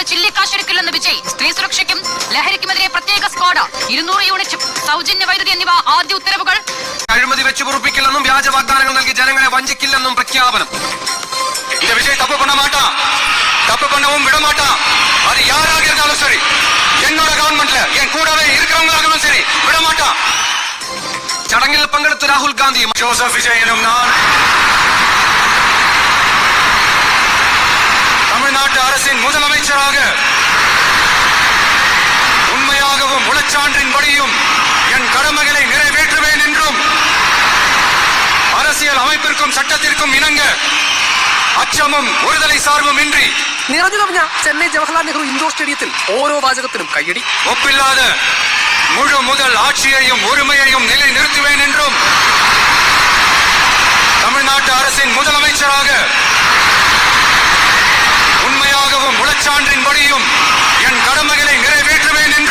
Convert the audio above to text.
സ്ത്രീകളോട് ചില്ലിക്കാശെടുക്കില്ലെന്ന് വിജയ്. സ്ത്രീ സുരക്ഷയ്ക്കും ലഹരിക്കുമെതിരെ പ്രത്യേക സ്ക്വാഡ്, 200 യൂണിറ്റ് സൗജന്യ വൈദ്യുതി എന്നിവ ആദ്യ ഉത്തരവുകൾ. അഴിമതി വെച്ചു പൊറുപ്പിക്കില്ലെന്നും വ്യാജ വാഗ്ദാനങ്ങൾ നൽകി ജനങ്ങളെ വഞ്ചിക്കില്ലെന്നും പ്രഖ്യാപനം. இந்த விஷயம் தப்பு பண்ண மாட்டான், தப்பு பண்ணவும் விட மாட்டான். அது யாராக இருந்தாலும் சரி, என்னோட கவர்மெண்ட்ல என் கூடவே இருக்கிறவங்களாகவும் சரி விட மாட்டான். ചടങ്ങിൽ പങ്കെടുത്ത രാഹുൽ ഗാന്ധി, ജോസഫ് വിജയനും ഞാൻ தமிழ்நாட்டு அரசின் முதலமைச்சராக உண்மையாகவும் உளச்சான்றின்படியும் என் கடமைகளை நிறைவேற்றுவேன் என்றும் அரசியல் அமைப்பிற்கும் சட்டத்திற்கும் இணங்க അച്ചമും ഒരുതലൈ സാർവും ഇன்றி നിറഞ്ഞു കവിഞ്ഞ ചെന്നൈ ജവഹർലാൽ നെഹ്റു ഇൻഡോർ സ്റ്റേഡിയത്തിൽ ഓരോ വാചകത്തിനും കയ്യടി. ഒപ്പില്ലാതെ മുഴു മുതൽ ആட்சியையும் ஒருமையையும் நிலைநிறுத்துவேன் என்றும் தமிழ்நாட்டு அரசின் முதலமைச்சராக உண்மையாகவும் உளச்சான்